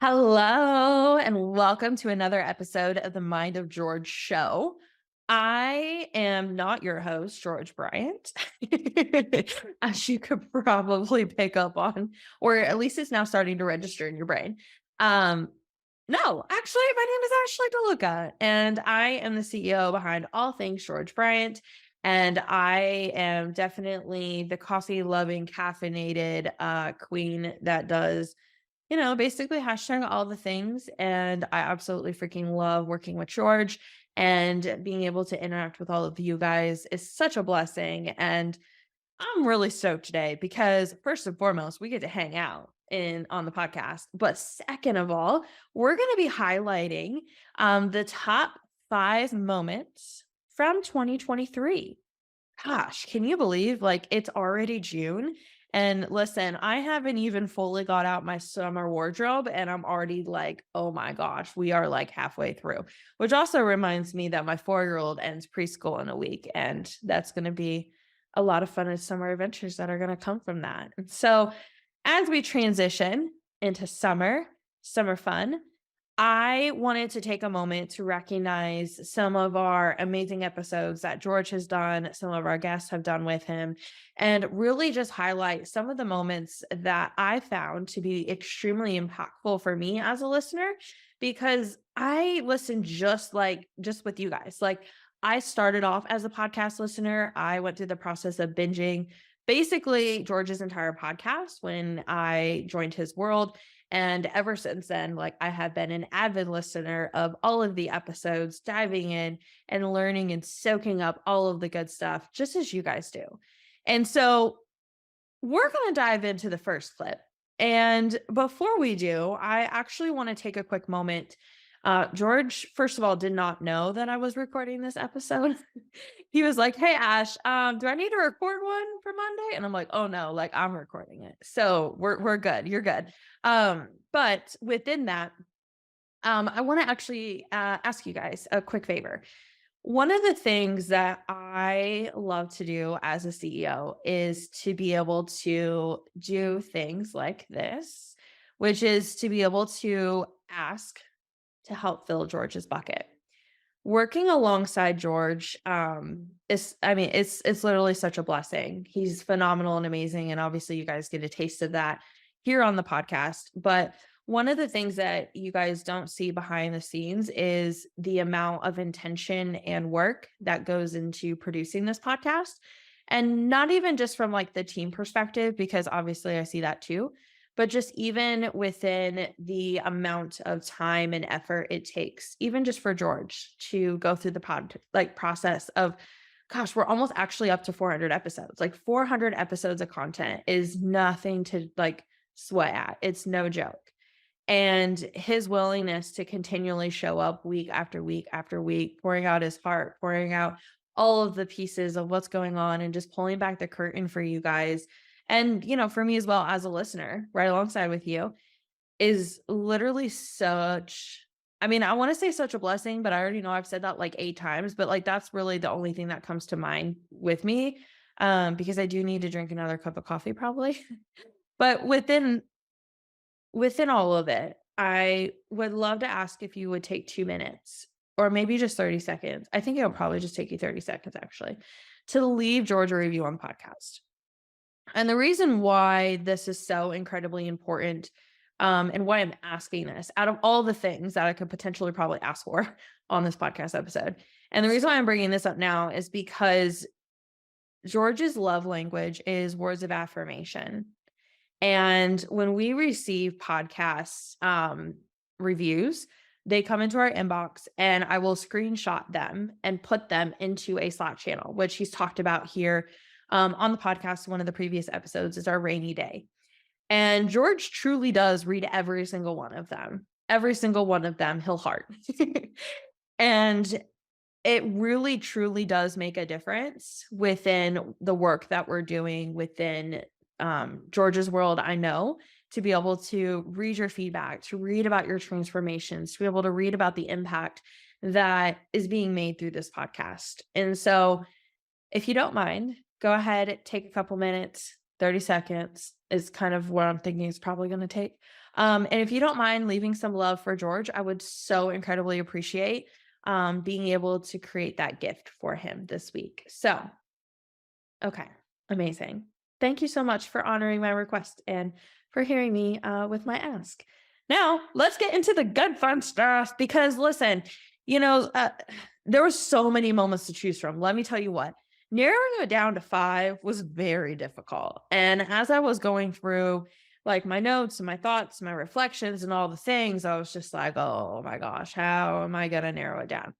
Hello, and welcome to another episode of the Mind of George show. I am not your host, George Bryant, as you could probably pick up on, or at least it's now starting to register in your brain. Um, no, actually, my name is Ashley DeLuca, and I am the CEO behind all things George Bryant. And I am definitely the coffee loving, caffeinated queen that does basically hashtag all the things. And I absolutely freaking love working with George and being able to interact with all of you guys is such a blessing. And I'm really stoked today because first and foremost, we get to hang out in on the podcast. But second of all, we're going to be highlighting the top 5 moments from 2023. Gosh, can you believe it's already June? And listen, I haven't even fully got out my summer wardrobe and I'm already like, oh my gosh, we are like halfway through, which also reminds me that my 4-year-old ends preschool in a week. And that's going to be a lot of fun and summer adventures that are going to come from that. And so as we transition into summer fun, I wanted to take a moment to recognize some of our amazing episodes that George has done, some of our guests have done with him, and really just highlight some of the moments that I found to be extremely impactful for me as a listener, because I listen just with you guys. Like I started off as a podcast listener. I went through the process of binging basically George's entire podcast when I joined his world. And ever since then, I have been an avid listener of all of the episodes, diving in and learning and soaking up all of the good stuff, just as you guys do. And so we're going to dive into the first clip. And before we do, I actually want to take a quick moment. George, first of all, did not know that I was recording this episode. He was like, "Hey, Ash, do I need to record one for Monday?" And I'm like, "Oh no, I'm recording it. So we're good. You're good." But within that, I want to actually ask you guys a quick favor. One of the things that I love to do as a CEO is to be able to do things like this, which is to be able to ask to help fill George's bucket. Working alongside George it's literally such a blessing. He's phenomenal and amazing, and obviously you guys get a taste of that here on the podcast. But one of the things that you guys don't see behind the scenes is the amount of intention and work that goes into producing this podcast. And not even just from the team perspective, because obviously I see that too, but just even within the amount of time and effort it takes, even just for George to go through the process of, gosh, we're almost actually up to 400 episodes. 400 episodes of content is nothing to sweat at. It's no joke. And his willingness to continually show up week after week after week, pouring out his heart, pouring out all of the pieces of what's going on and just pulling back the curtain for you guys. And, for me as well as a listener, right alongside with you, is literally I want to say such a blessing, but I already know I've said that 8 times, but that's really the only thing that comes to mind with me. Because I do need to drink another cup of coffee probably. But within all of it, I would love to ask if you would take 2 minutes or maybe just 30 seconds. I think it'll probably just take you 30 seconds actually to leave George a review on podcast. And the reason why this is so incredibly important, and why I'm asking this out of all the things that I could potentially probably ask for on this podcast episode. And the reason why I'm bringing this up now is because George's love language is words of affirmation. And when we receive podcasts reviews, they come into our inbox and I will screenshot them and put them into a Slack channel, which he's talked about here on the podcast. One of the previous episodes is our rainy day. And George truly does read every single one of them. Every single one of them, he'll heart. And it really, truly does make a difference within the work that we're doing within George's world. I know to be able to read your feedback, to read about your transformations, to be able to read about the impact that is being made through this podcast. And so if you don't mind, go ahead, take a couple minutes, 30 seconds is kind of what I'm thinking it's probably going to take. And if you don't mind leaving some love for George, I would so incredibly appreciate being able to create that gift for him this week. So, okay, amazing. Thank you so much for honoring my request and for hearing me with my ask. Now, let's get into the good fun stuff because listen, you know, there were so many moments to choose from. Let me tell you what, narrowing it down to 5 was very difficult. And as I was going through like my notes and my thoughts, my reflections, and all the things, I was just like, oh my gosh, how am I going to narrow it down?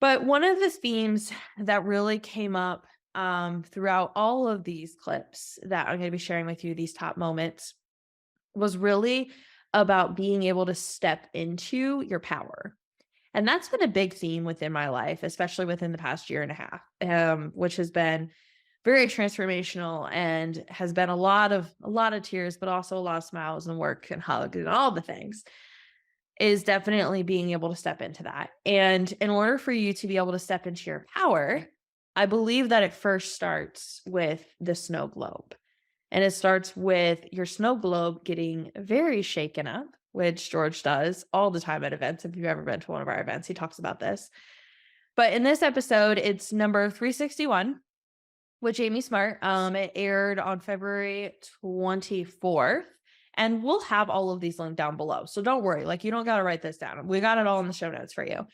But one of the themes that really came up throughout all of these clips that I'm going to be sharing with you, these top moments, was really about being able to step into your power. And that's been a big theme within my life, especially within the past year and a half, which has been very transformational and has been a lot of tears, but also a lot of smiles and work and hugs and all the things, is definitely being able to step into that. And in order for you to be able to step into your power, I believe that it first starts with the snow globe. And it starts with your snow globe getting very shaken up, which George does all the time at events. If you've ever been to one of our events, he talks about this. But in this episode, it's number 361 with Jamie Smart. It aired on February 24th. And we'll have all of these linked down below. So don't worry, like you don't got to write this down. We got it all in the show notes for you.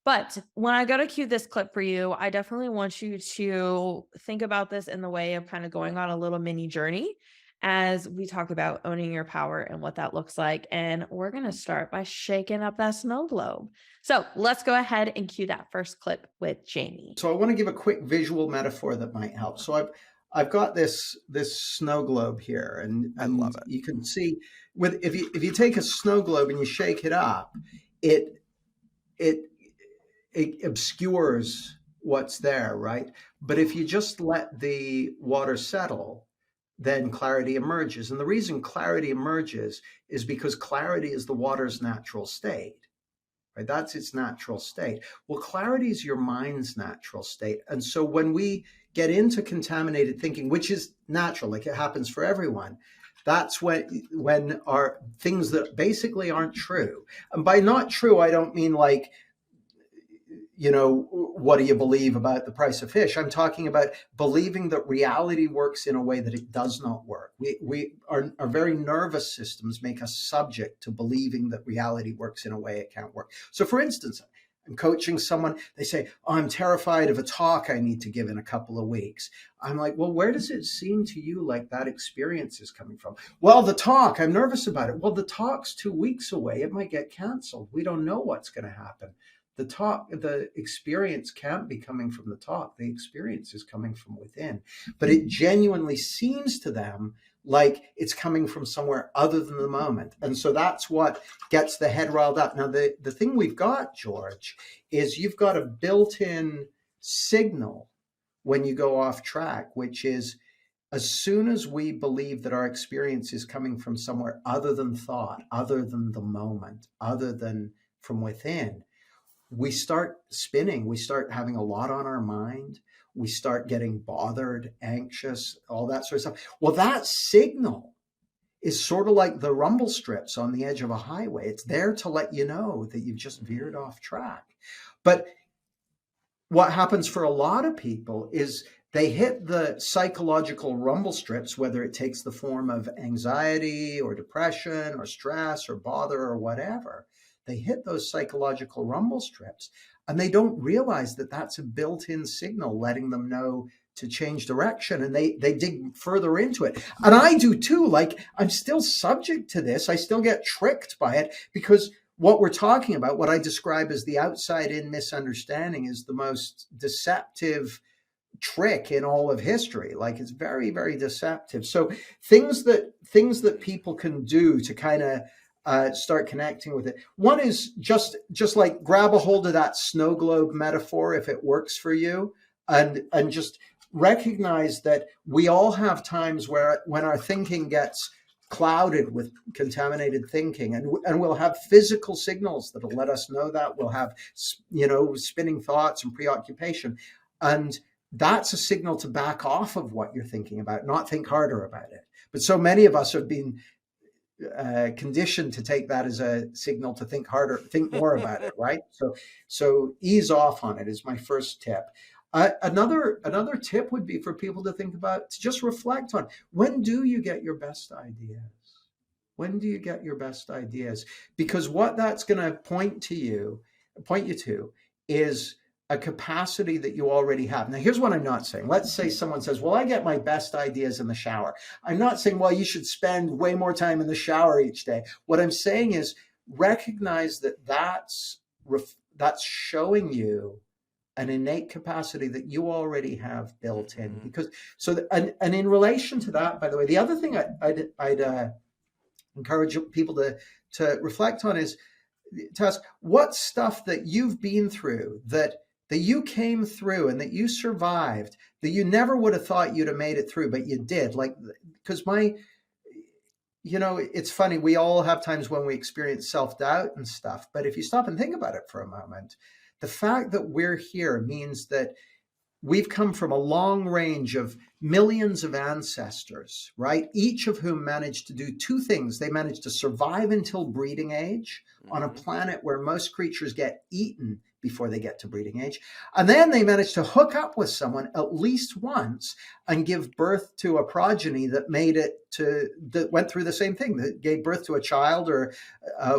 But when I go to cue this clip for you, I definitely want you to think about this in the way of kind of going on a little mini journey as we talk about owning your power and what that looks like. And we're going to start by shaking up that snow globe. So let's go ahead and cue that first clip with Jamie. So I want to give a quick visual metaphor that might help. So I've got this snow globe here, and I love it. You can see if you take a snow globe and you shake it up, it obscures what's there, right? But if you just let the water settle, then clarity emerges. And the reason clarity emerges is because clarity is the water's natural state. Right? That's its natural state. Well, clarity is your mind's natural state. And so when we get into contaminated thinking, which is natural, like it happens for everyone, that's when our things that basically aren't true. And by not true, I don't mean like, what do you believe about the price of fish? I'm talking about believing that reality works in a way that it does not work. Our very nervous systems make us subject to believing that reality works in a way it can't work. So for instance, I'm coaching someone, they say, oh, I'm terrified of a talk I need to give in a couple of weeks. I'm like, well, where does it seem to you like that experience is coming from? Well, the talk, I'm nervous about it. Well, the talk's 2 weeks away. It might get canceled. We don't know what's going to happen. The experience can't be coming from the talk. The experience is coming from within. But it genuinely seems to them like it's coming from somewhere other than the moment. And so that's what gets the head riled up. Now, the thing we've got, George, is you've got a built-in signal when you go off track, which is as soon as we believe that our experience is coming from somewhere other than thought, other than the moment, other than from within, we start spinning. We start having a lot on our mind. We start getting bothered, anxious, all that sort of stuff. Well, that signal is sort of like the rumble strips on the edge of a highway. It's there to let you know that you've just veered off track. But what happens for a lot of people is they hit the psychological rumble strips, whether it takes the form of anxiety or depression or stress or bother or whatever. They hit those psychological rumble strips and they don't realize that that's a built-in signal letting them know to change direction, and they dig further into it. And I do too. Like, I'm still subject to this. I still get tricked by it because what we're talking about, what I describe as the outside-in misunderstanding, is the most deceptive trick in all of history. Like, it's very, very deceptive. So things that people can do to kind of start connecting with it. One is just like grab a hold of that snow globe metaphor if it works for you, and just recognize that we all have times when our thinking gets clouded with contaminated thinking, and we'll have physical signals that'll let us know that. We'll have spinning thoughts and preoccupation, and that's a signal to back off of what you're thinking about, not think harder about it. But so many of us have been conditioned to take that as a signal to think harder, think more about it, right? So ease off on it is my first tip. Another tip would be for people to think about, to just reflect on, when do you get your best ideas? When do you get your best ideas? Because what that's going to point you to is a capacity that you already have. Now, here's what I'm not saying. Let's say someone says, well, I get my best ideas in the shower. I'm not saying, well, you should spend way more time in the shower each day. What I'm saying is recognize that that's showing you an innate capacity that you already have built in. Because and in relation to that, by the way, the other thing I'd encourage people to reflect on is to ask, what stuff that you've been through, that you came through and that you survived, that you never would have thought you'd have made it through, but you did. Like, because it's funny, we all have times when we experience self-doubt and stuff, but if you stop and think about it for a moment, the fact that we're here means that we've come from a long range of millions of ancestors, right? Each of whom managed to do two things. They managed to survive until breeding age on a planet where most creatures get eaten before they get to breeding age. And then they managed to hook up with someone at least once and give birth to a progeny that went through the same thing, that gave birth to a child or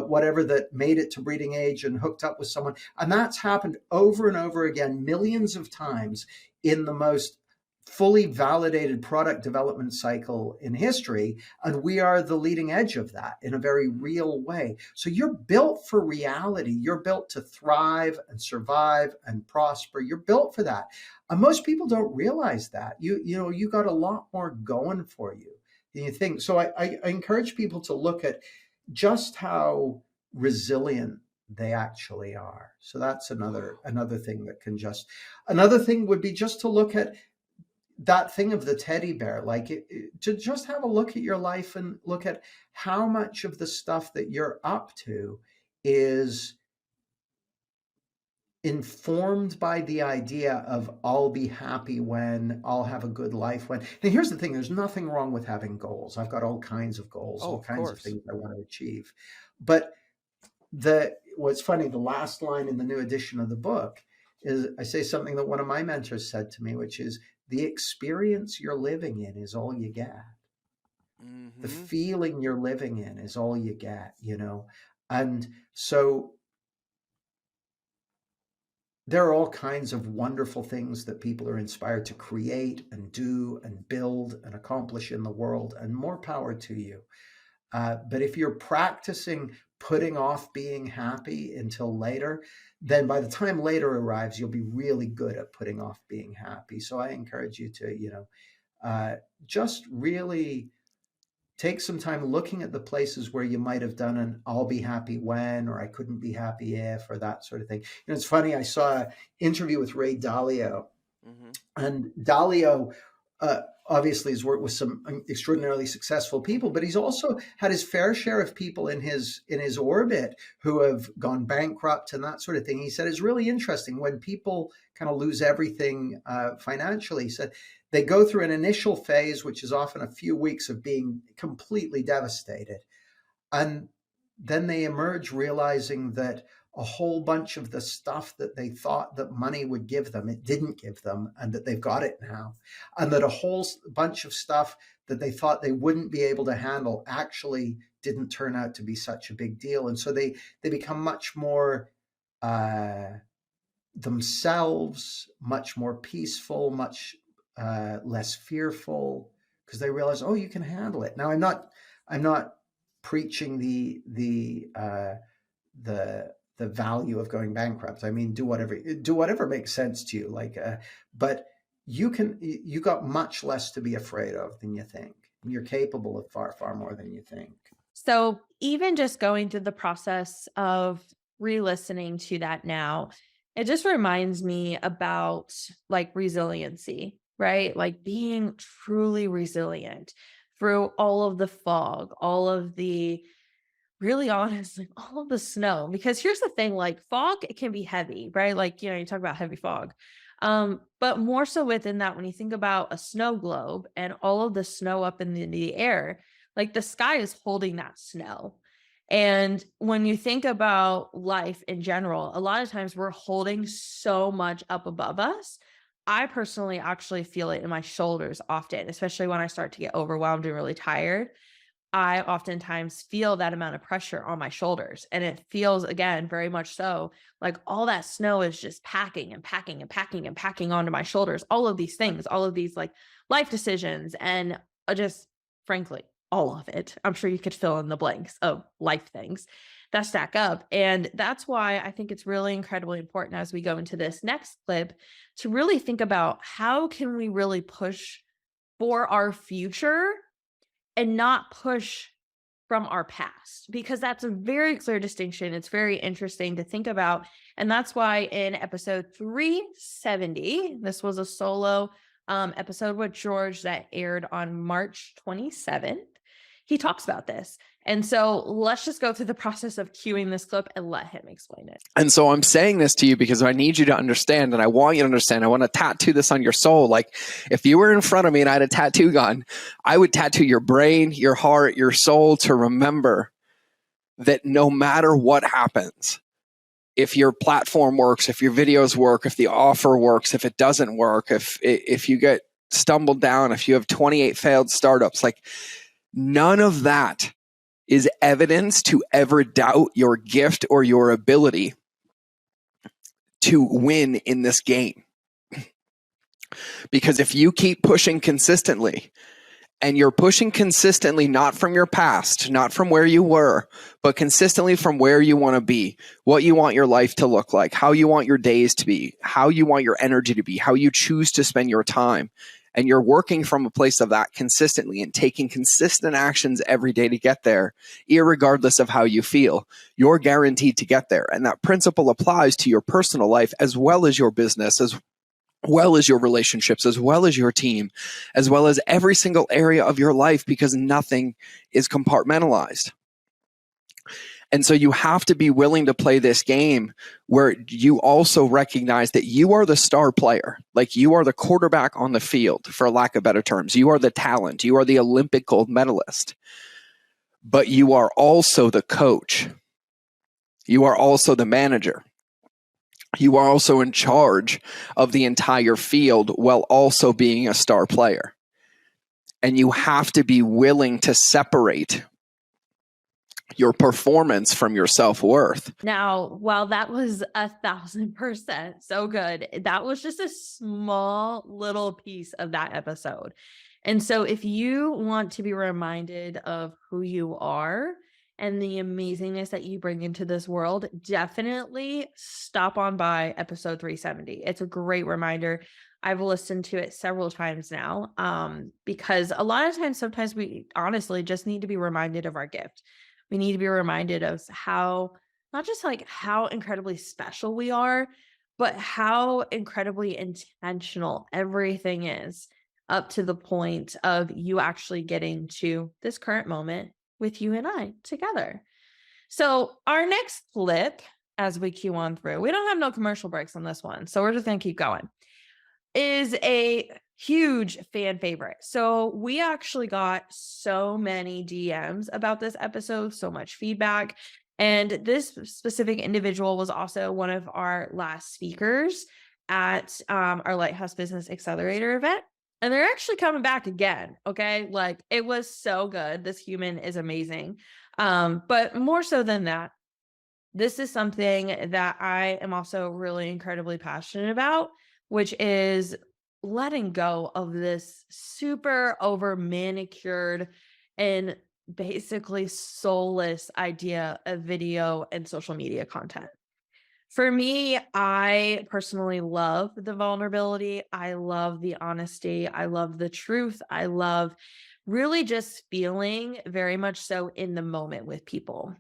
whatever, that made it to breeding age and hooked up with someone. And that's happened over and over again, millions of times, in the most fully validated product development cycle in history. And we are the leading edge of that in a very real way. So you're built for reality. You're built to thrive and survive and prosper. You're built for that. And most people don't realize that. You got a lot more going for you than you think. So I encourage people to look at just how resilient they actually are. So that's another thing that can another thing would be just to look at that thing of the teddy bear, to just have a look at your life and look at how much of the stuff that you're up to is informed by the idea of, I'll be happy when, I'll have a good life when. Now, here's the thing, there's nothing wrong with having goals. I've got all kinds of goals, all kinds of things I want to achieve. But what's funny, the last line in the new edition of the book is, I say something that one of my mentors said to me, which is, the experience you're living in is all you get. The feeling you're living in is all you get, And so there are all kinds of wonderful things that people are inspired to create and do and build and accomplish in the world, and more power to you. But if you're practicing putting off being happy until later, then by the time later arrives, you'll be really good at putting off being happy. So I encourage you to, just really take some time looking at the places where you might have done an "I'll be happy when," or "I couldn't be happy if," or that sort of thing. It's funny, I saw an interview with Ray Dalio, and Dalio obviously has worked with some extraordinarily successful people, but he's also had his fair share of people in his orbit who have gone bankrupt and that sort of thing. He said it's really interesting when people kind of lose everything financially. He said they go through an initial phase, which is often a few weeks of being completely devastated, and then they emerge realizing that a whole bunch of the stuff that they thought that money would give them, it didn't give them, and that they've got it now. And that a whole bunch of stuff that they thought they wouldn't be able to handle actually didn't turn out to be such a big deal. And so they become much more themselves, much more peaceful, much less fearful, because they realize, oh, you can handle it. Now, I'm not preaching the value of going bankrupt. I mean, do whatever makes sense to you. But you got much less to be afraid of than you think. You're capable of far, far more than you think. So even just going through the process of re-listening to that now, it just reminds me about resiliency, right? Like being truly resilient through all of the fog, all of the really honestly, all of the snow. Because here's the thing, fog, it can be heavy, right? You talk about heavy fog. But more so within that, when you think about a snow globe and all of the snow up in the air, Like the sky is holding that snow. And when you think about life in general, a lot of times we're holding so much up above us. I personally actually feel it in my shoulders often, especially when I start to get overwhelmed and really tired. I oftentimes feel that amount of pressure on my shoulders. And it feels, again, very much so like all that snow is just packing and packing and packing and packing onto my shoulders. All of these things, all of these like life decisions, and just frankly, all of it. I'm sure you could fill in the blanks of life things that stack up. And that's why I think it's really incredibly important as we go into this next clip to really think about how can we really push for our future and not push from our past, because that's a very clear distinction. It's very interesting to think about. And that's why in episode 370, this was a solo episode with George that aired on March 27th. He talks about this. And so let's just go through the process of cueing this clip and let him explain it. And so I'm saying this to you because I need you to understand, and I want you to understand. I want to tattoo this on your soul. Like if you were in front of me and I had a tattoo gun, I would tattoo your brain, your heart, your soul to remember that no matter what happens, if your platform works, if your videos work, if the offer works, if it doesn't work, if you get stumbled down, if you have 28 failed startups, like none of that is evidence to ever doubt your gift or your ability to win in this game. Because if you keep pushing consistently, and you're pushing consistently, not from your past, not from where you were, but consistently from where you want to be, what you want your life to look like, how you want your days to be, how you want your energy to be, how you choose to spend your time. And you're working from a place of that consistently and taking consistent actions every day to get there, irregardless of how you feel, you're guaranteed to get there. And that principle applies to your personal life as well as your business, as well as your relationships, as well as your team, as well as every single area of your life, because nothing is compartmentalized. And so you have to be willing to play this game where you also recognize that you are the star player. Like you are the quarterback on the field, for lack of better terms. You are the talent. You are the Olympic gold medalist. But you are also the coach. You are also the manager. You are also in charge of the entire field while also being a star player. And you have to be willing to separate your performance from your self-worth. Now, while that was 1,000% so good, that was just a small little piece of that episode. And so if you want to be reminded of who you are and the amazingness that you bring into this world, definitely stop on by episode 370. It's a great reminder. I've listened to it several times now because a lot of times, sometimes we honestly just need to be reminded of our gift. We need to be reminded of how, not just like how incredibly special we are, but how incredibly intentional everything is up to the point of you actually getting to this current moment with you and I together. So our next clip, as we cue on through, we don't have no commercial breaks on this one, so we're just going to keep going, is a huge fan favorite. So we actually got so many DMs about this episode, so much feedback. And this specific individual was also one of our last speakers at our Lighthouse Business Accelerator event. And they're actually coming back again. Okay. Like it was so good. This human is amazing. But more so than that, this is something that I am also really incredibly passionate about, which is letting go of this super over manicured and basically soulless idea of video and social media content. For me, I personally love the vulnerability. I love the honesty. I love the truth. I love really just feeling very much so in the moment with people.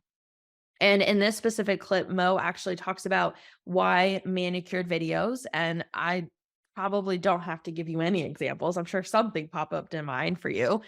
And in this specific clip, Mo actually talks about why manicured videos, and I probably don't have to give you any examples. I'm sure something pop up in mind for you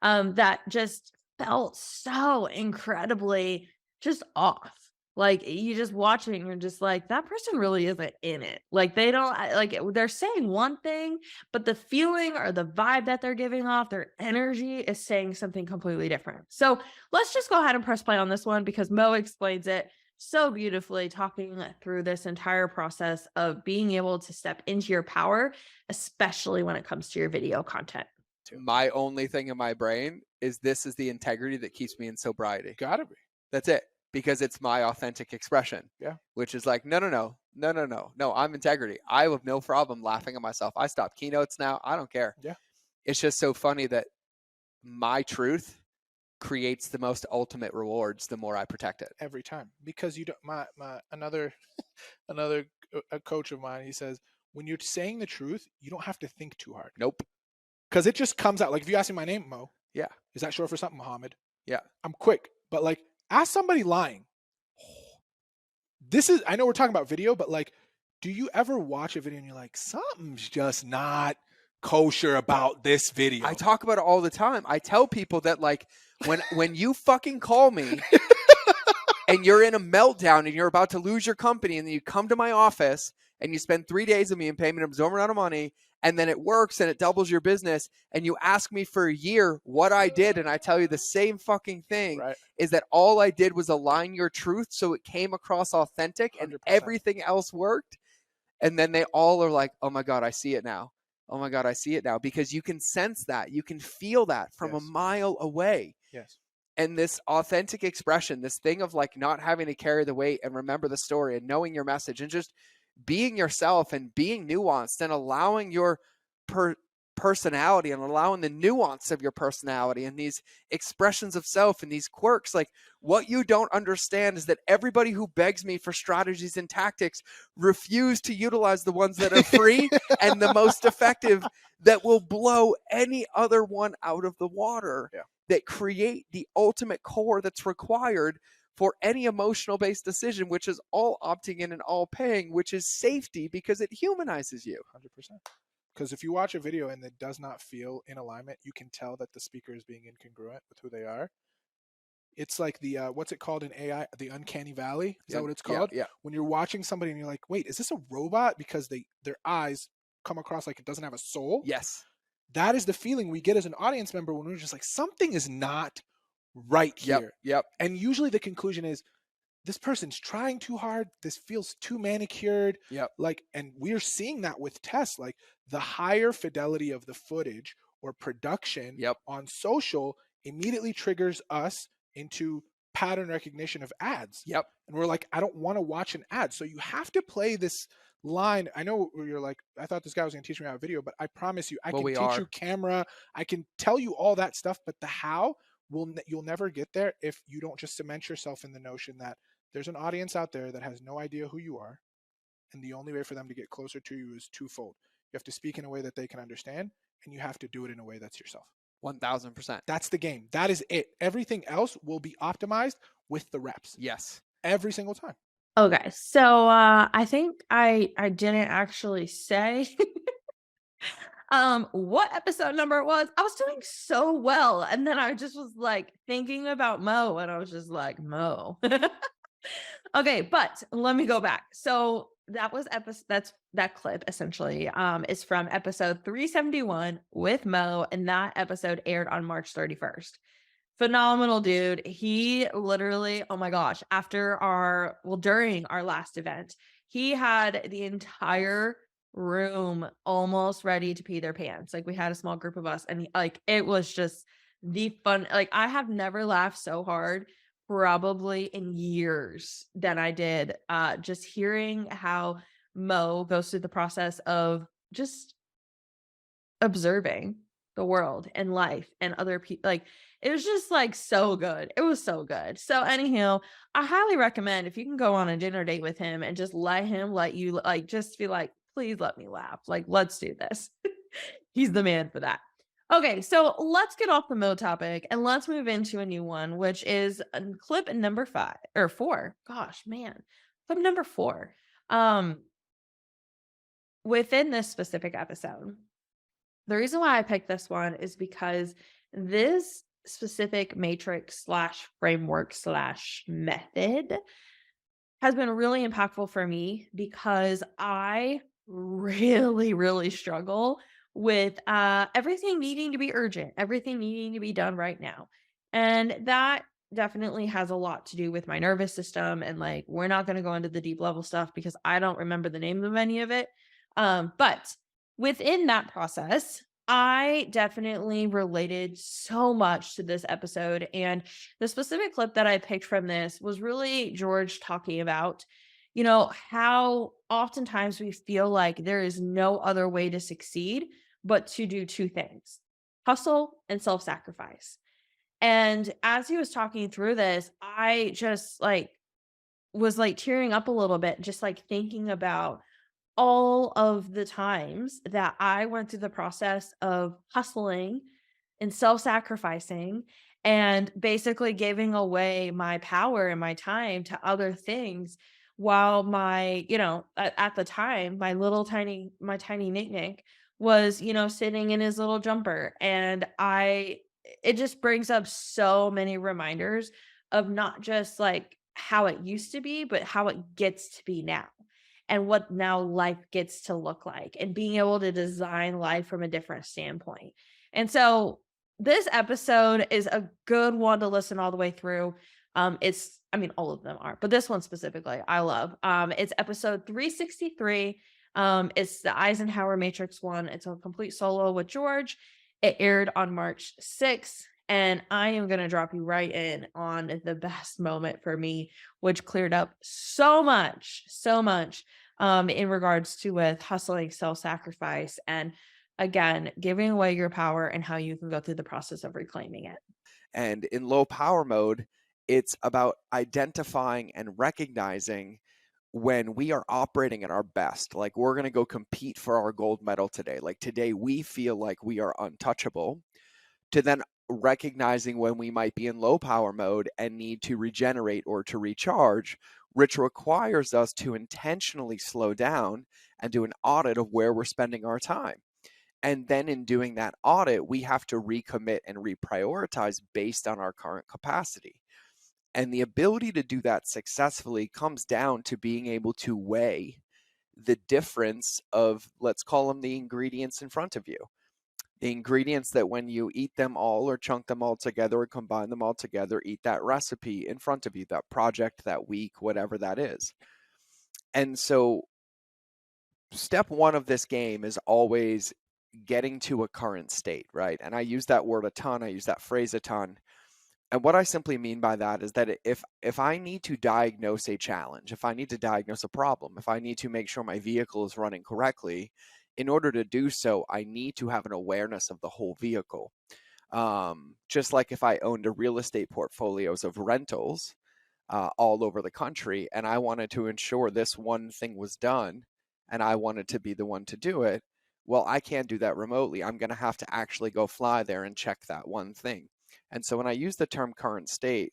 that just felt so incredibly just off. Like, you just watch it and you're just like, that person really isn't in it. Like, they don't like they're saying one thing, but the feeling or the vibe that they're giving off, their energy is saying something completely different. So let's just go ahead and press play on this one because Mo explains it so beautifully, talking through this entire process of being able to step into your power, especially when it comes to your video content. My only thing in my brain is this is the integrity that keeps me in sobriety. Gotta be. That's it. Because it's my authentic expression. Yeah. Which is like, no, I'm integrity. I have no problem laughing at myself. I stop keynotes now. I don't care. Yeah. It's just so funny that my truth creates the most ultimate rewards the more I protect it. Every time. Because you don't, another a coach of mine, he says, when you're saying the truth, you don't have to think too hard. Nope. Because it just comes out. Like if you ask me my name, Mo. Yeah. Is that short for something, Muhammad? Yeah. I'm quick. But like, ask somebody lying. This is, I know we're talking about video, but like, do you ever watch a video and you're like, something's just not kosher about this video? I talk about it all the time. I tell people that like when you fucking call me and you're in a meltdown and you're about to lose your company and then you come to my office and you spend 3 days with me and pay me an absorbent amount of money and then it works and it doubles your business and you ask me for a year what I did and I tell you the same fucking thing, Right. is that all I did was align your truth so it came across authentic and 100%. everything else worked. And then they all are like, oh my God, I see it now. Oh my God, I see it now. Because you can sense that. You can feel that from a Yes. mile away. Yes. And this authentic expression, this thing of like not having to carry the weight and remember the story and knowing your message and just being yourself and being nuanced and allowing your personality and allowing the nuance of your personality and these expressions of self and these quirks. Like what you don't understand is that everybody who begs me for strategies and tactics refuse to utilize the ones that are free and the most effective that will blow any other one out of the water. Yeah. That create the ultimate core that's required for any emotional based decision, which is all opting in and all paying, which is safety because it humanizes you. 100%. Because if you watch a video and it does not feel in alignment, you can tell that the speaker is being incongruent with who they are. It's like the, what's it called in AI? The uncanny valley? Is that what it's called? Yeah. When you're watching somebody and you're like, wait, is this a robot? Because their eyes come across like it doesn't have a soul. Yes. That is the feeling we get as an audience member when we're just like, something is not right here. Yep. And usually the conclusion is, this person's trying too hard. This feels too manicured. Yep. Like, and we're seeing that with tests. Like the higher fidelity of the footage or production on social immediately triggers us into pattern recognition of ads. Yep. And we're like, I don't want to watch an ad. So you have to play this line. I know you're like, I thought this guy was going to teach me how to video, but I promise you, I can teach you camera. I can tell you all that stuff, but the how you'll never get there if you don't just cement yourself in the notion that there's an audience out there that has no idea who you are. And the only way for them to get closer to you is twofold. You have to speak in a way that they can understand, and you have to do it in a way that's yourself. 1000%. That's the game. That is it. Everything else will be optimized with the reps. Yes. Every single time. Okay. So I think I didn't actually say what episode number it was. I was doing so well. And then I just was like thinking about Mo and I was just like, Mo. Okay, but let me go back. So that was that clip essentially is from episode 371 with Mo, and that episode aired on March 31st. Phenomenal dude. He literally, oh my gosh, during our last event, he had the entire room almost ready to pee their pants. Like we had a small group of us and it was just the fun. Like I have never laughed so hard probably in years than I did just hearing how Mo goes through the process of just observing the world and life and other people. Like it was just like so good. It was so good. So anyhow, I highly recommend if you can go on a dinner date with him and just let you like just be like, please let me laugh. Like, let's do this. He's the man for that. Okay, so let's get off the Mo topic and let's move into a new one, which is clip number 4. Gosh, man. Clip number 4. Within this specific episode, the reason why I picked this one is because this specific matrix /framework/method has been really impactful for me because I really, really struggle with everything needing to be urgent, everything needing to be done right now. And that definitely has a lot to do with my nervous system. And like, we're not going to go into the deep level stuff because I don't remember the name of any of it. But within that process, I definitely related so much to this episode. And the specific clip that I picked from this was really George talking about, how oftentimes we feel like there is no other way to succeed but to do two things: hustle and self sacrifice. And as he was talking through this, I just like was like tearing up a little bit, just like thinking about all of the times that I went through the process of hustling and self-sacrificing and basically giving away my power and my time to other things while at the time my tiny Nick was sitting in his little jumper. And I it just brings up so many reminders of not just like how it used to be, but how it gets to be now, and what now life gets to look like, and being able to design life from a different standpoint. And so this episode is a good one to listen all the way through. I mean, all of them are, but this one specifically, I love. It's episode 363. It's the Eisenhower Matrix one. It's a complete solo with George. It aired on March 6th. And I am going to drop you right in on the best moment for me, which cleared up so much in regards to with hustling, self-sacrifice, and again, giving away your power and how you can go through the process of reclaiming it. And in low power mode, it's about identifying and recognizing when we are operating at our best. Like, we're going to go compete for our gold medal today. Like, today we feel like we are untouchable, to then recognizing when we might be in low power mode and need to regenerate or to recharge, which requires us to intentionally slow down and do an audit of where we're spending our time. And then in doing that audit, we have to recommit and reprioritize based on our current capacity. And the ability to do that successfully comes down to being able to weigh the difference of, let's call them the ingredients in front of you. The ingredients that when you eat them all or chunk them all together or combine them all together, eat that recipe in front of you, that project, that week, whatever that is. And so step one of this game is always getting to a current state, right? And I use that word a ton. I use that phrase a ton. And what I simply mean by that is that if I need to diagnose a challenge, if I need to diagnose a problem, if I need to make sure my vehicle is running correctly, in order to do so, I need to have an awareness of the whole vehicle. Just like if I owned a real estate portfolios of rentals all over the country, and I wanted to ensure this one thing was done, and I wanted to be the one to do it, well, I can't do that remotely. I'm going to have to actually go fly there and check that one thing. And so when I use the term current state,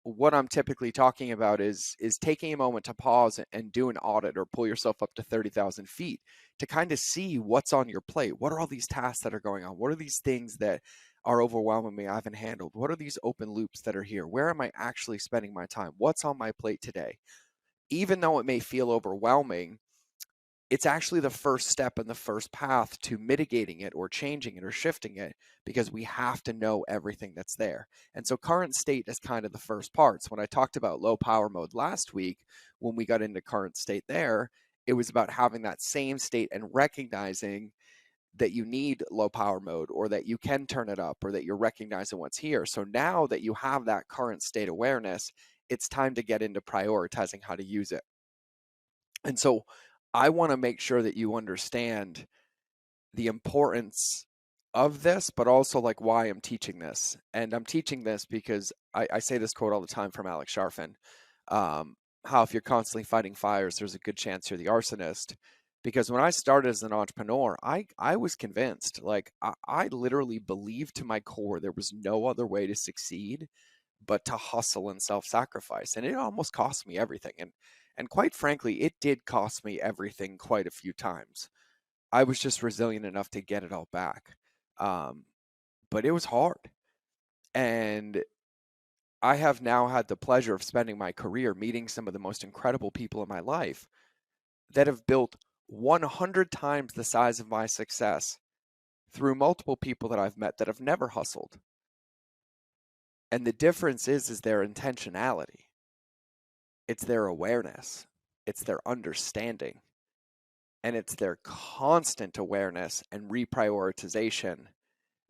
what I'm typically talking about is taking a moment to pause and do an audit or pull yourself up to 30,000 feet to kind of see what's on your plate. What are all these tasks that are going on? What are these things that are overwhelming me I haven't handled? What are these open loops that are here? Where am I actually spending my time? What's on my plate today? Even though it may feel overwhelming, it's actually the first step and the first path to mitigating it or changing it or shifting it, because we have to know everything that's there. And so current state is kind of the first parts. When I talked about low power mode last week, when we got into current state there, it was about having that same state and recognizing that you need low power mode, or that you can turn it up, or that you're recognizing what's here. So now that you have that current state awareness, it's time to get into prioritizing how to use it. And so I want to make sure that you understand the importance of this, but also like why I'm teaching this. And I'm teaching this because I say this quote all the time from Alex Sharfin, how if you're constantly fighting fires, there's a good chance you're the arsonist. Because when I started as an entrepreneur, I was convinced, like I literally believed to my core there was no other way to succeed but to hustle and self-sacrifice. And it almost cost me everything. And quite frankly, it did cost me everything quite a few times. I was just resilient enough to get it all back. But it was hard. And I have now had the pleasure of spending my career meeting some of the most incredible people in my life that have built 100 times the size of my success through multiple people that I've met that have never hustled. And the difference is their intentionality. It's their awareness. It's their understanding. And it's their constant awareness and reprioritization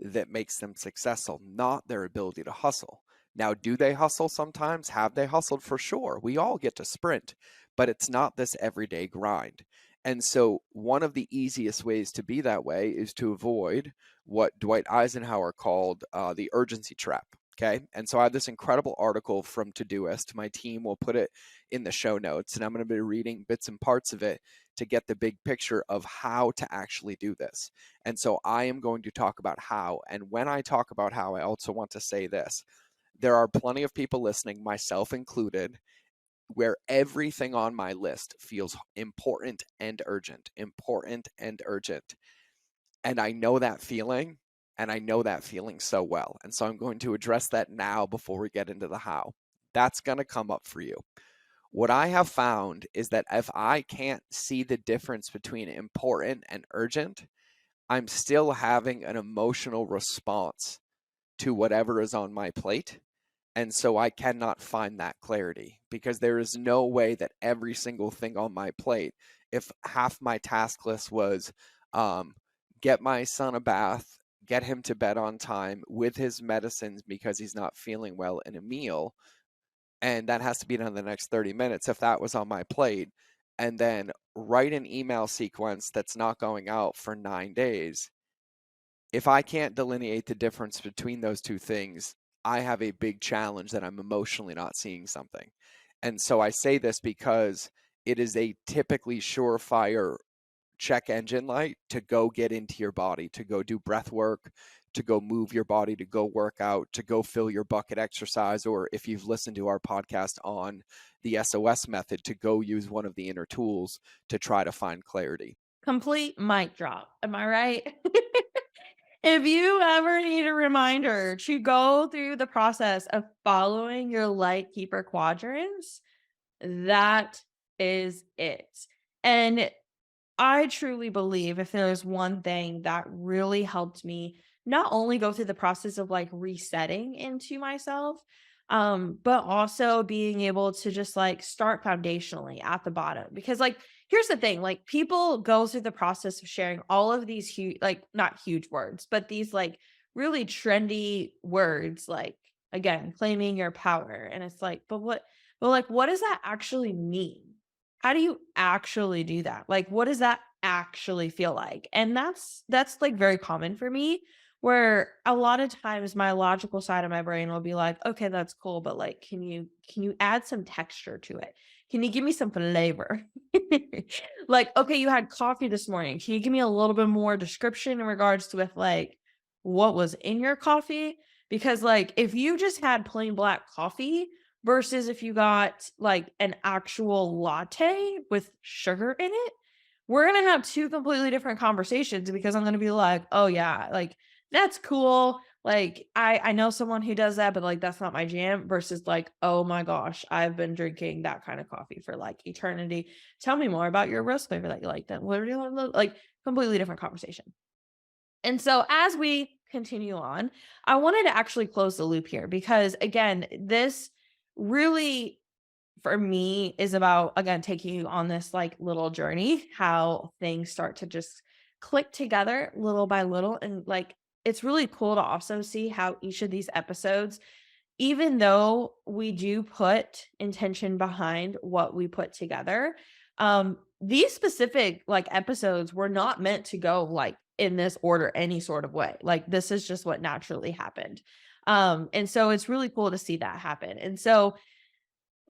that makes them successful, not their ability to hustle. Now, do they hustle sometimes? Have they hustled? For sure. We all get to sprint, but it's not this everyday grind. And so one of the easiest ways to be that way is to avoid what Dwight Eisenhower called the urgency trap. Okay. And so I have this incredible article from Todoist. My team will put it in the show notes, and I'm going to be reading bits and parts of it to get the big picture of how to actually do this. And so I am going to talk about how. And when I talk about how, I also want to say this. There are plenty of people listening, myself included, where everything on my list feels important and urgent, important and urgent. And I know that feeling, and I know that feeling so well. And so I'm going to address that now before we get into the how. That's going to come up for you. What I have found is that if I can't see the difference between important and urgent, I'm still having an emotional response to whatever is on my plate. And so I cannot find that clarity, because there is no way that every single thing on my plate, if half my task list was get my son a bath, get him to bed on time with his medicines because he's not feeling well, and a meal, and that has to be done in the next 30 minutes, if that was on my plate, and then write an email sequence that's not going out for 9 days, if I can't delineate the difference between those two things, I have a big challenge that I'm emotionally not seeing something. And so I say this because it is a typically surefire check engine light to go get into your body, to go do breath work, to go move your body, to go work out, to go fill your bucket exercise, or if you've listened to our podcast on the SOS method, to go use one of the inner tools to try to find clarity. Complete mic drop. Am I right? If you ever need a reminder to go through the process of following your light keeper quadrants, that is it. And I truly believe if there's one thing that really helped me not only go through the process of like resetting into myself, but also being able to just like start foundationally at the bottom. Because like, here's the thing, like people go through the process of sharing all of these huge, like not huge words, but these like really trendy words, like again, claiming your power. And it's like, but like, what does that actually mean? How do you actually do that? Like, what does that actually feel like? And that's like very common for me, where a lot of times my logical side of my brain will be like, okay, that's cool, but like, can you add some texture to it? Can you give me some flavor? Like, okay, you had coffee this morning. Can you give me a little bit more description in regards to with like what was in your coffee? Because like if you just had plain black coffee versus if you got like an actual latte with sugar in it, we're going to have two completely different conversations, because I'm going to be like, oh yeah, like that's cool. Like I know someone who does that, but like that's not my jam, versus like, oh my gosh, I've been drinking that kind of coffee for like eternity. Tell me more about your roast flavor that you like. Then what are you like? Completely different conversation. And so as we continue on, I wanted to actually close the loop here, because again, this really for me is about, again, taking you on this like little journey, how things start to just click together little by little. And like, it's really cool to also see how each of these episodes, even though we do put intention behind what we put together, these specific like episodes were not meant to go like in this order any sort of way. Like this is just what naturally happened. And so it's really cool to see that happen. And so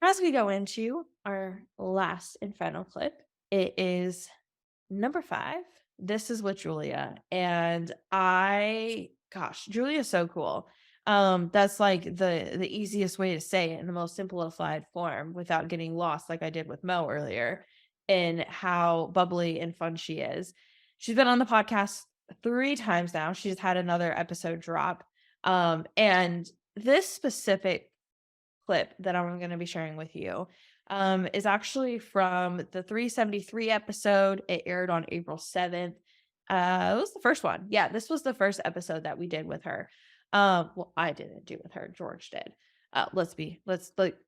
as we go into our last and final clip, it is number 5. This is with Giulia. And Giulia is so cool. That's like the easiest way to say it in the most simplified form without getting lost, like I did with Mo earlier, in how bubbly and fun she is. She's been on the podcast 3 times now. She's had another episode drop. And this specific clip that I'm going to be sharing with you is actually from the 373 episode. It aired on April 7th. It was the first one. Yeah, this was the first episode that we did with her. Well, I didn't do with her. George did.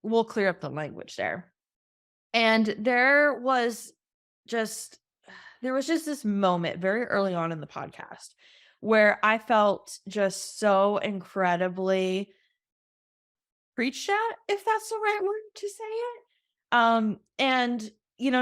We'll clear up the language there. And there was just this moment very early on in the podcast where I felt just so incredibly preached at, if that's the right word to say it. And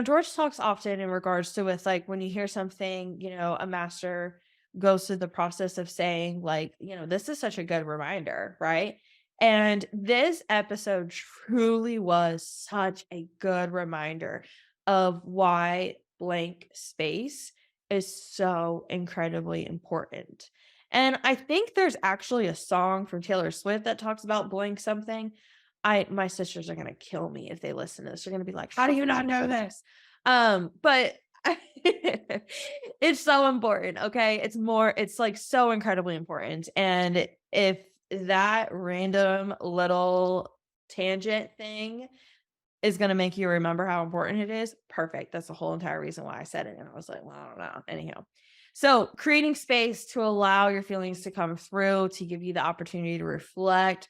George talks often in regards to with like when you hear something, a master goes through the process of saying like, this is such a good reminder, right? And this episode truly was such a good reminder of why blank space is so incredibly important. And I think there's actually a song from Taylor Swift that talks about blank something. My sisters are gonna kill me if they listen to this. They're gonna be like, "How do you not know this?" But it's so important, okay? It's like so incredibly important. And if that random little tangent thing is going to make you remember how important it is, perfect. That's the whole entire reason why I said it. And I was like, well, I don't know. Anyhow. So creating space to allow your feelings to come through, to give you the opportunity to reflect,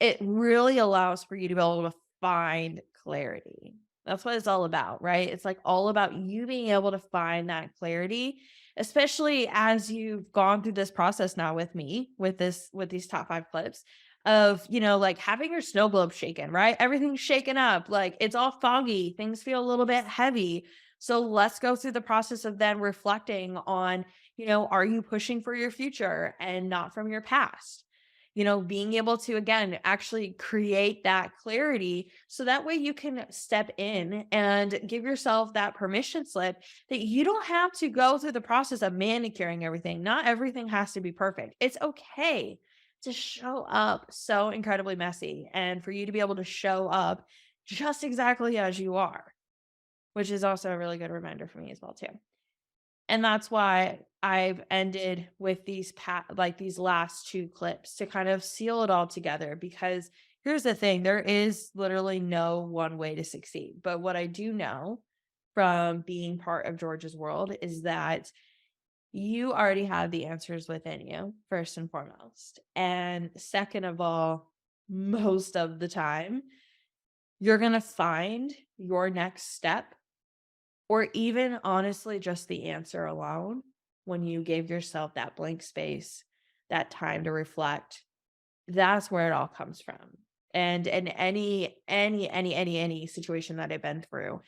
it really allows for you to be able to find clarity. That's what it's all about, right? It's like all about you being able to find that clarity, especially as you've gone through this process now with me, with these top 5 clips of, like having your snow globe shaken, right? Everything's shaken up. Like it's all foggy. Things feel a little bit heavy. So let's go through the process of then reflecting on, are you pushing for your future and not from your past? Being able to, again, actually create that clarity so that way you can step in and give yourself that permission slip that you don't have to go through the process of manicuring everything. Not everything has to be perfect. It's okay to show up so incredibly messy and for you to be able to show up just exactly as you are, which is also a really good reminder for me as well, too. And that's why I've ended with these last 2 clips to kind of seal it all together, because here's the thing, there is literally no one way to succeed. But what I do know from being part of George's world is that you already have the answers within you, first and foremost. And second of all, most of the time, you're going to find your next step, or even honestly, just the answer alone, when you gave yourself that blank space, that time to reflect. That's where it all comes from. And in any situation that I've been through,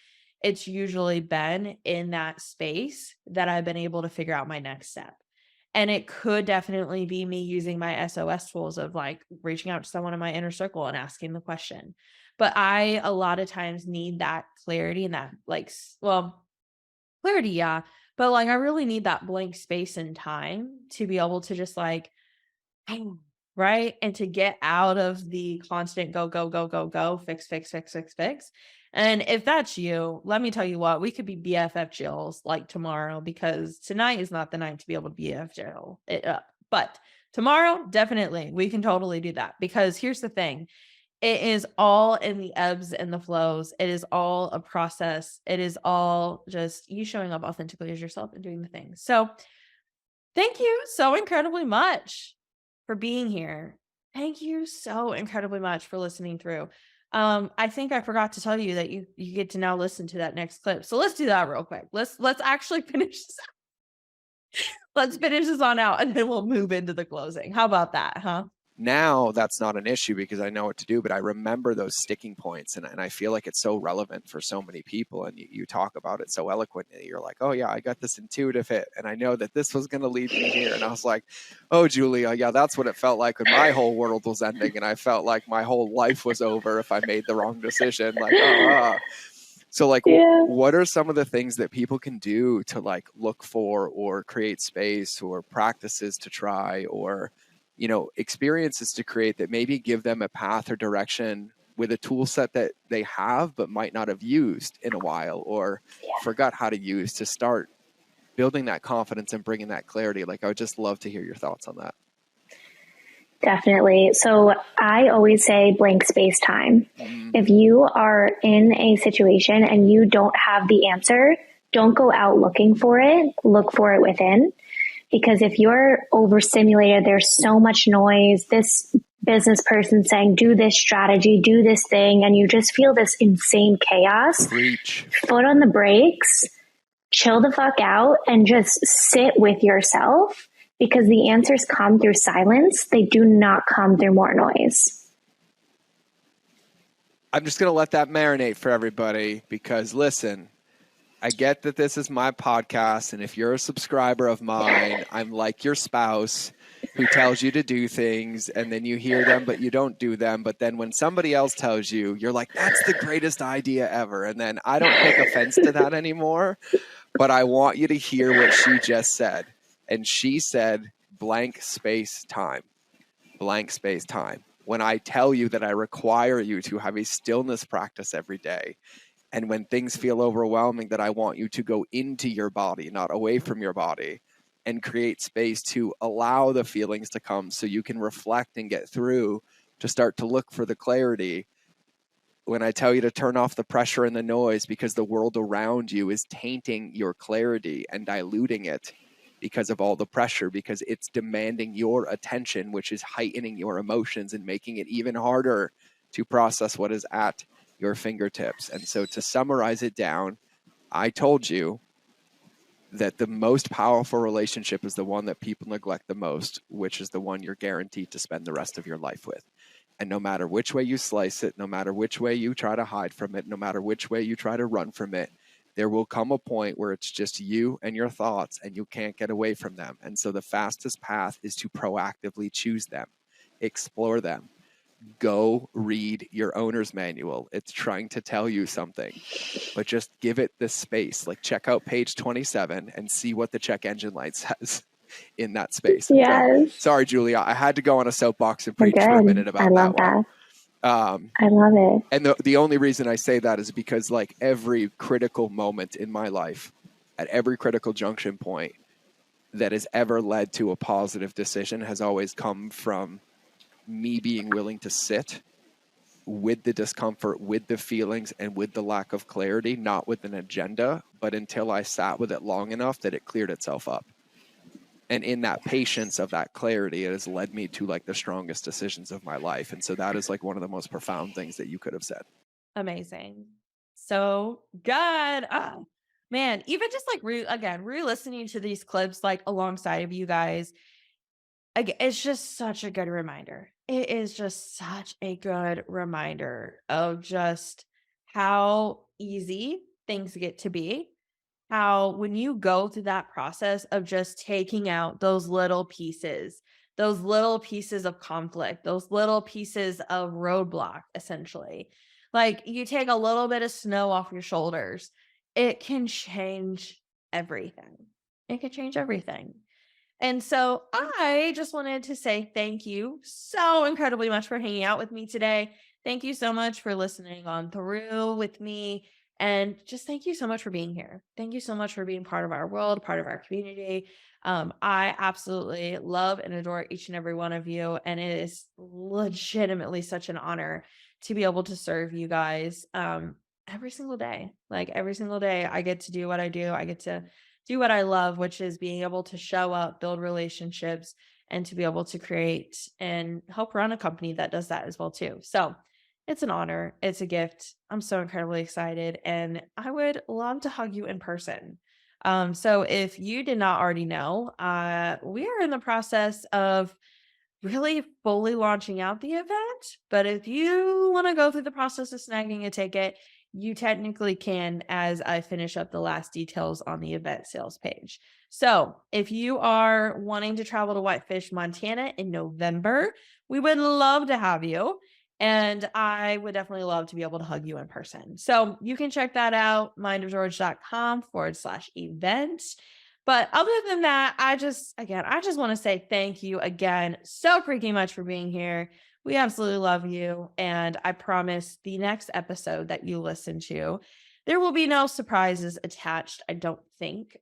it's usually been in that space that I've been able to figure out my next step. And it could definitely be me using my SOS tools of like reaching out to someone in my inner circle and asking the question. But I, a lot of times, need that clarity and that clarity, yeah. But like I really need that blank space and time to be able to just like, right? And to get out of the constant go, go, go, go, go, fix, fix, fix, fix, fix. And if that's you, let me tell you what, we could be BFF Jills like tomorrow, because tonight is not the night to be able to BFF Jill it up. But tomorrow, definitely, we can totally do that, because here's the thing. It is all in the ebbs and the flows. It is all a process. It is all just you showing up authentically as yourself and doing the things. So thank you so incredibly much for being here. Thank you so incredibly much for listening through. I think I forgot to tell you that you get to now listen to that next clip. So let's do that real quick. Let's actually finish this. Let's finish this on out, and then we'll move into the closing. How about that, huh? Now that's not an issue because I know what to do, but I remember those sticking points, and I feel like it's so relevant for so many people. And you talk about it so eloquently. You're like, oh yeah, I got this intuitive hit, and I know that this was going to lead me here. And I was like, oh, Giulia, yeah, that's what it felt like when my whole world was ending, and I felt like my whole life was over if I made the wrong decision. Like, So like, what are some of the things that people can do to like look for or create space or practices to try or experiences to create that maybe give them a path or direction with a tool set that they have but might not have used in a while or forgot how to use to start building that confidence and bringing that clarity? Like, I would just love to hear your thoughts on that. Definitely. So I always say blank space time. If you are in a situation and you don't have the answer, don't go out looking for it. Look for it within. Because if you're overstimulated, there's so much noise, this business person saying, do this strategy, do this thing, and you just feel this insane chaos. Preach. Foot on the brakes, chill the fuck out, and just sit with yourself, because the answers come through silence. They do not come through more noise. I'm just going to let that marinate for everybody, because listen, I get that this is my podcast, and if you're a subscriber of mine, I'm like your spouse who tells you to do things, and then you hear them, but you don't do them. But then when somebody else tells you, you're like, that's the greatest idea ever. And then I don't take offense to that anymore, but I want you to hear what she just said. And she said, blank space time, blank space time. When I tell you that I require you to have a stillness practice every day, and when things feel overwhelming, that I want you to go into your body, not away from your body, and create space to allow the feelings to come so you can reflect and get through, to start to look for the clarity. When I tell you to turn off the pressure and the noise, because the world around you is tainting your clarity and diluting it because of all the pressure, because it's demanding your attention, which is heightening your emotions and making it even harder to process what is at your fingertips. And so to summarize it down, I told you that the most powerful relationship is the one that people neglect the most, which is the one you're guaranteed to spend the rest of your life with. And no matter which way you slice it, no matter which way you try to hide from it, no matter which way you try to run from it, there will come a point where it's just you and your thoughts, and you can't get away from them. And so the fastest path is to proactively choose them, explore them. Go read your owner's manual. It's trying to tell you something, but just give it the space. Like, check out page 27 and see what the check engine light says in that space. Yes. So, sorry, Giulia, I had to go on a soapbox and preach for a minute about I love that one. I love it. And the only reason I say that is because, like, every critical moment in my life, at every critical junction point that has ever led to a positive decision, has always come from me being willing to sit with the discomfort, with the feelings, and with the lack of clarity, not with an agenda, but until I sat with it long enough that it cleared itself up. And in that patience of that clarity, it has led me to, like, the strongest decisions of my life. And so that is, like, one of the most profound things that you could have said. Amazing. So good. Oh, man, even just like re-listening to these clips, like, alongside of you guys, it's just such a good reminder. It is just such a good reminder of just how easy things get to be. How when you go through that process of just taking out those little pieces of conflict, those little pieces of roadblock, essentially, like, you take a little bit of snow off your shoulders, it can change everything. It can change everything. And so I just wanted to say thank you so incredibly much for hanging out with me today. Thank you so much for listening on through with me. And just thank you so much for being here. Thank you so much for being part of our world, part of our community. I absolutely love and adore each and every one of you. And it is legitimately such an honor to be able to serve you guys every single day. Like, every single day, I get to do what I do. I get to do what I love, which is being able to show up, build relationships, and to be able to create and help run a company that does that as well too. So it's an honor. It's a gift. I'm so incredibly excited, and I would love to hug you in person. So if you did not already know, we are in the process of really fully launching out the event. But if you want to go through the process of snagging a ticket, you technically can, as I finish up the last details on the event sales page. So if you are wanting to travel to Whitefish, Montana in November, we would love to have you. And I would definitely love to be able to hug you in person. So you can check that out, mindofgeorge.com/events. But other than that, I just want to say thank you again so freaking much for being here. We absolutely love you. And I promise the next episode that you listen to, there will be no surprises attached, I don't think.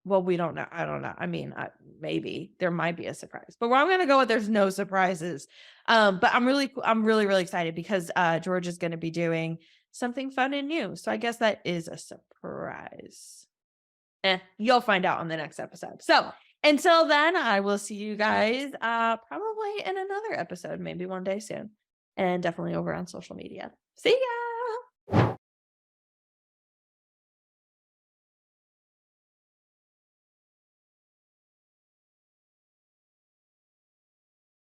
well, we don't know. I don't know. I mean, maybe there might be a surprise, but I'm going to go with there's no surprises. But I'm really, really excited because George is going to be doing something fun and new. So I guess that is a surprise. You'll find out on the next episode. So until then, I will see you guys probably in another episode, maybe one day soon, and definitely over on social media. See ya.